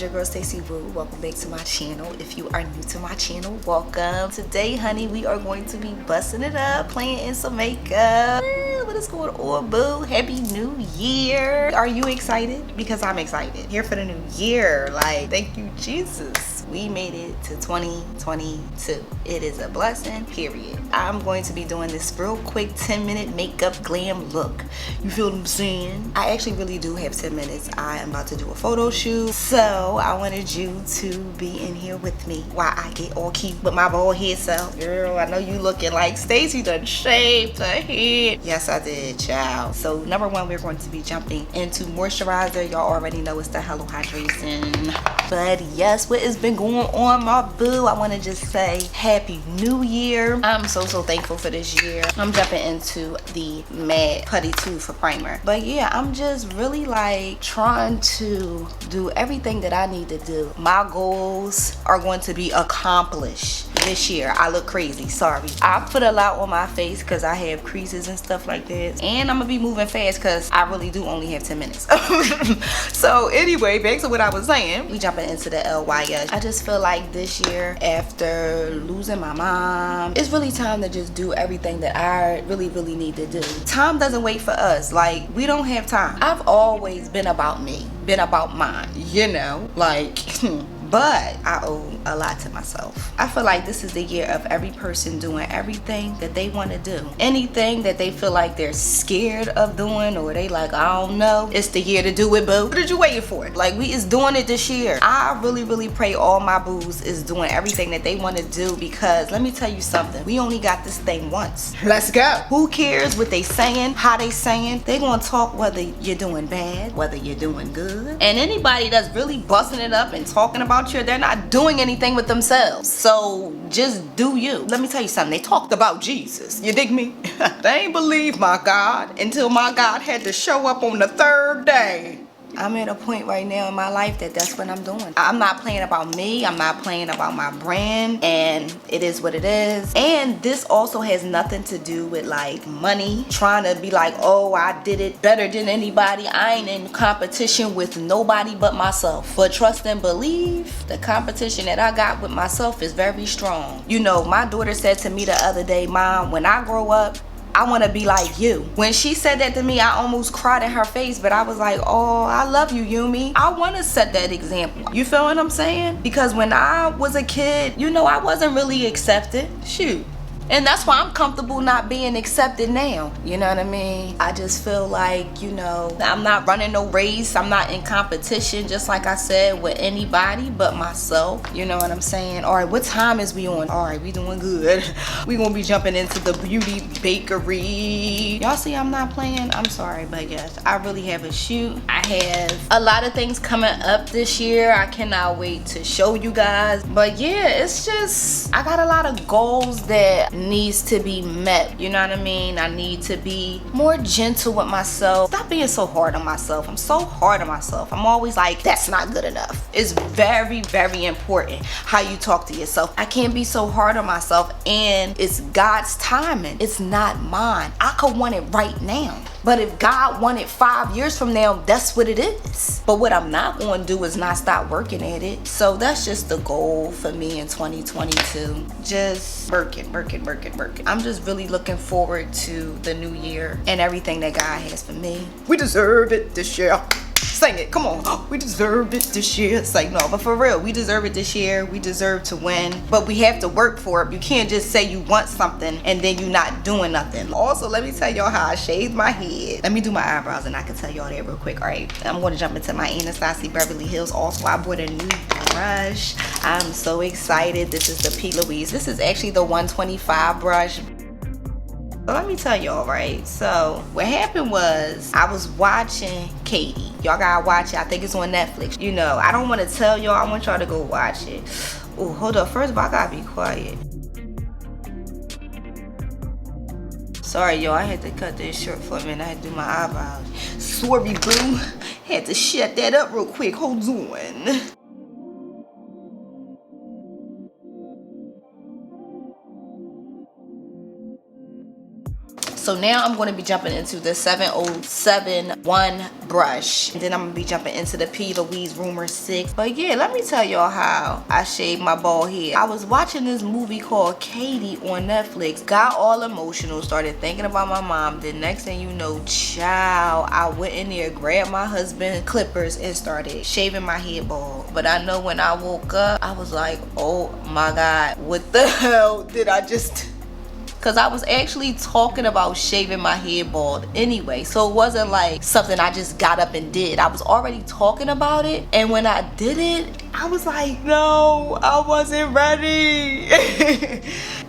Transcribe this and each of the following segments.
your girl STACIEWO. Welcome back to my channel. If you are new to my channel, welcome. Today, honey, we are going to be busting it up, playing in some makeup. What is going on, boo? Happy New Year. Are you excited? Because I'm excited. Here for the new year. Like, thank you, Jesus. We made it to 2022. It is a blessing, period. I'm going to be doing this real quick 10-minute makeup glam look. You feel what I'm saying? I actually really do have 10 minutes. I am about to do a photo shoot. So I wanted you to be in here with me while I get all cute with my bald head self. Girl, I know you looking like Stacy done shaved her head. Yes, I did, child. So number one, we're going to be jumping into moisturizer. Y'all already know it's the Hello Hydration. But yes, what has been going on, my boo? I want to just say Happy New Year. I'm so thankful for this year. I'm jumping into the matte putty tooth for primer. But yeah, I'm just really like trying to do everything that I need to do. My goals are going to be accomplished this year. I look crazy, sorry. I put a lot on my face because I have creases and stuff like that. And I'm gonna be moving fast because I really do only have 10 minutes. So anyway, back to what I was saying. We jumping into the LYS. I just feel like this year, after losing my mom, it's really time to just do everything that I really need to do. Time doesn't wait for us. Like, we don't have time. I've always been about me, been about mine, you know, like but I owe a lot to myself. I feel like this is the year of every person doing everything that they want to do. Anything that they feel like they're scared of doing, or they like, I don't know, it's the year to do it, boo. What are you waiting for? Like, we is doing it this year. I really pray all my boos is doing everything that they want to do, because let me tell you something, we only got this thing once. Let's go. Who cares what they saying, how they saying? They gonna talk whether you're doing bad, whether you're doing good. And anybody that's really busting it up and talking about you, they're not doing anything with themselves. So just do you. Let me tell you something, they talked about Jesus, you dig me? They ain't believe my God until my God had to show up on the third day. I'm at a point right now in my life that that's what I'm doing. I'm not playing about me. I'm not playing about my brand, and it is what it is. And this also has nothing to do with like money, trying to be like, oh, I did it better than anybody. I ain't in competition with nobody but myself. But trust and believe, the competition that I got with myself is very strong. You know, my daughter said to me the other day, Mom, when I grow up, I want to be like you. When she said that to me, I almost cried in her face, but I was like, oh, I love you, Yumi. I want to set that example. You feel what I'm saying? Because when I was a kid, you know, I wasn't really accepted. Shoot. And that's why I'm comfortable not being accepted now. You know what I mean? I just feel like, you know, I'm not running no race. I'm not in competition, just like I said, with anybody but myself. You know what I'm saying? All right, what time is we on? All right, we doing good. We gonna be jumping into the beauty bakery. Y'all see I'm not playing? I'm sorry, but yes, I really have a shoot. I have a lot of things coming up this year. I cannot wait to show you guys. But yeah, it's just, I got a lot of goals that needs to be met. You know what I mean? I need to be more gentle with myself. Stop being so hard on myself. I'm so hard on myself. I'm always like, that's not good enough. It's very important how you talk to yourself. I can't be so hard on myself, and it's God's timing. It's not mine. I could want it right now. But if God wanted 5 years from now, that's what it is. But what I'm not going to do is not stop working at it. So that's just the goal for me in 2022. Just working. I'm just really looking forward to the new year and everything that God has for me. We deserve it this year. Sing it, come on. We deserved it this year. It's like, no, but for real, we deserve it this year. We deserve to win, but we have to work for it. You can't just say you want something and then you not doing nothing. Also, let me tell y'all how I shaved my head. Let me do my eyebrows and I can tell y'all that real quick. All right, I'm going to jump into my Anastasia Beverly Hills. Also, I bought a new brush. I'm so excited. This is the P. Louise. This is actually the 125 brush. So let me tell y'all, right? So what happened was I was watching Katie. Y'all gotta watch it. I think it's on Netflix. You know, I don't want to tell y'all. I want y'all to go watch it. Oh, hold up. First of all, I gotta be quiet. Sorry, y'all. I had to cut this short for a minute. I had to do my eyebrows. Sorry, boo. Had to shut that up real quick. Hold on. So now I'm going to be jumping into the 7071 brush. And then I'm going to be jumping into the P. Louise Rumor 6. But yeah, let me tell y'all how I shaved my bald head. I was watching this movie called Katie on Netflix. Got all emotional. Started thinking about my mom. Then next thing you know, child, I went in there, grabbed my husband's clippers and started shaving my head bald. But I know when I woke up, I was like, oh my God, what the hell did I just... Because I was actually talking about shaving my head bald anyway. So it wasn't like something I just got up and did. I was already talking about it. And when I did it, I was like, no, I wasn't ready.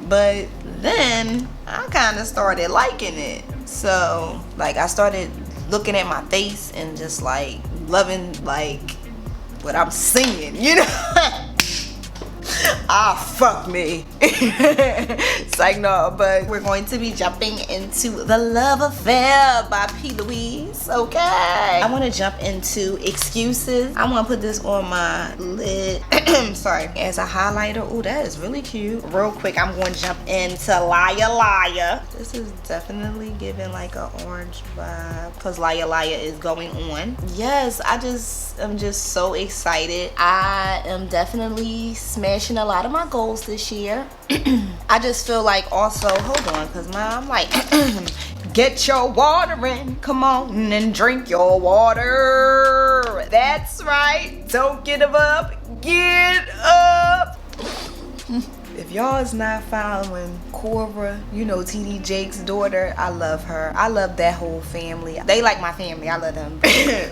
But then I kind of started liking it. So like I started looking at my face and just like loving like what I'm seeing, you know? Ah, fuck me. It's like, no, but we're going to be jumping into The Love Affair by P. Louise, okay? I want to jump into Excuses. I want to put this on my lid, sorry, as a highlighter. Oh, that is really cute. Real quick, I'm going to jump into Liar Liar. This is definitely giving like an orange vibe because Liar Liar is going on. Yes, I'm just so excited. I am definitely smashing a lot of my goals this year. I just feel like also, hold on, because I'm like, get your water in. Come on and drink your water. That's right. Don't get up. Get up. If y'all is not following Cora, you know TD Jake's daughter, I love her. I love that whole family. They like my family. I love them.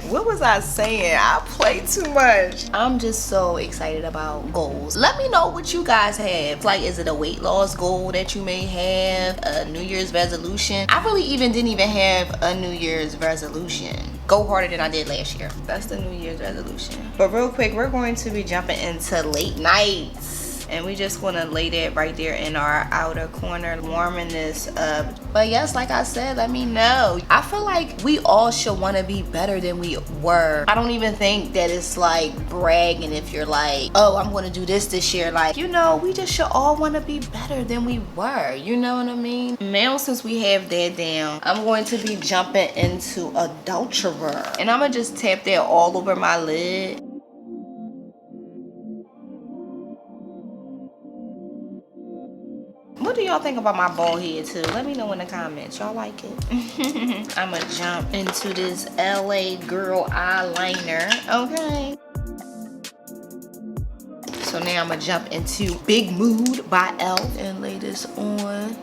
What was I saying? I play too much. I'm just so excited about goals. Let me know what you guys have. Like, is it a weight loss goal that you may have? A New Year's resolution? I really didn't even have a New Year's resolution. Go harder than I did last year. That's the New Year's resolution. But real quick, we're going to be jumping into late nights. And we just want to lay that right there in our outer corner, warming this up. But yes, like I said, let me know. I feel like we all should want to be better than we were. I don't even think that it's like bragging if you're like, oh, I'm going to do this year. Like, you know, we just should all want to be better than we were. You know what I mean? Now, since we have that down, I'm going to be jumping into Adulterer. And I'm going to just tap that all over my lid. What do y'all think about my bald head too? Let me know in the comments. Y'all like it? I'ma jump into this LA Girl Eyeliner. Okay. So now I'ma jump into Big Mood by e.l.f. and lay this on.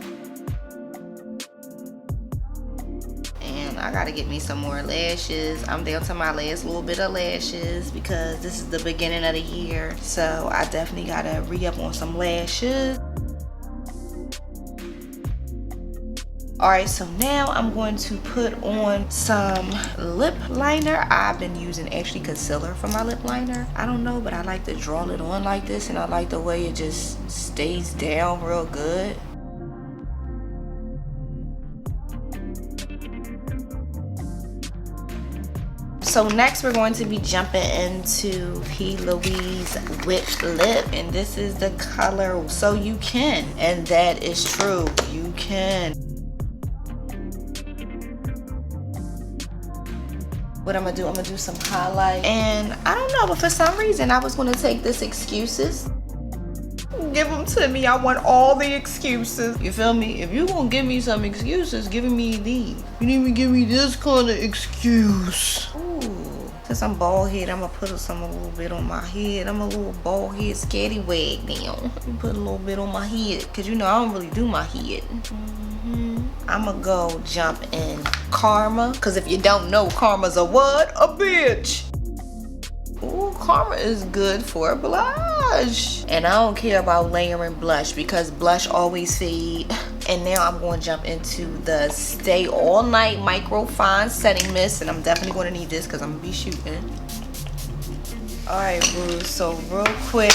And I gotta get me some more lashes. I'm down to my last little bit of lashes because this is the beginning of the year. So I definitely gotta re-up on some lashes. Alright, so now I'm going to put on some lip liner. I've been using actually concealer for my lip liner. I don't know, but I like to draw it on like this, and I like the way it just stays down real good. So next we're going to be jumping into P. Louise Whipped Lip, and this is the color So You Can, and that is true, you can. What I'm gonna do some highlight, and I don't know, but for some reason I was gonna take this Excuses. Give them to me. I want all the excuses. You feel me? If you gonna give me some excuses, give me these. You need to give me this kind of excuse. Ooh. Since I'm bald head, I'm gonna put a little bit on my head. I'm a little bald head scallywag now. Put a little bit on my head, cause you know I don't really do my head. I'm gonna go jump in Karma, because if you don't know, Karma's a what? A bitch. Ooh, Karma is good for blush. And I don't care about layering blush because blush always fade. And now I'm going to jump into the Stay All Night Microfine Setting Mist. And I'm definitely going to need this because I'm going to be shooting. Alright, boo. So real quick,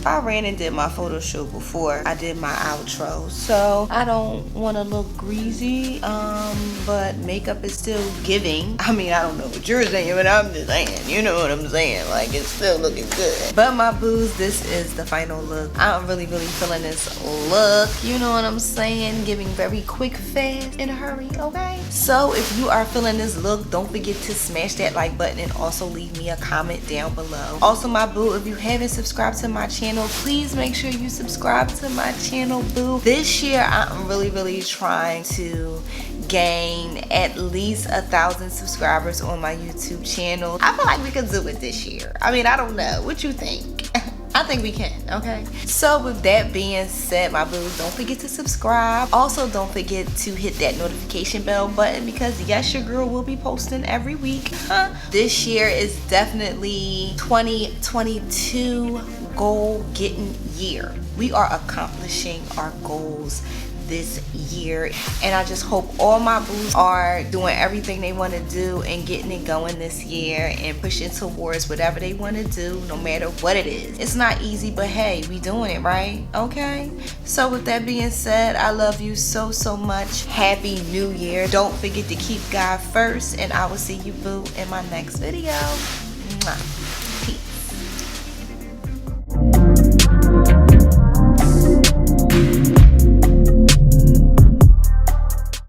I ran and did my photo shoot before I did my outro, so I don't want to look greasy, but makeup is still giving. I mean, I don't know what you're saying, but I'm just saying, you know what I'm saying, like it's still looking good. But my boos, this is the final look. I'm really feeling this look, you know what I'm saying, giving very quick, fast, in a hurry, okay? So if you are feeling this look, don't forget to smash that like button and also leave me a comment down below. Also, my boo, if you haven't subscribed to my channel, please make sure you subscribe to my channel, boo. This year I'm really trying to gain at least 1,000 subscribers on my YouTube channel. I feel like we could do it this year. I mean, I don't know, what you think? I think we can, okay? So with that being said, my boos, don't forget to subscribe. Also, don't forget to hit that notification bell button, because yes, your girl will be posting every week. This year is definitely 2022 goal getting year. We are accomplishing our goals this year, and I just hope all my boos are doing everything they want to do and getting it going this year and pushing towards whatever they want to do, no matter what it is. It's not easy, but hey, we doing it, right? Okay, so with that being said, I love you so much. Happy New Year. Don't forget to keep God first, and I will see you, boo, in my next video.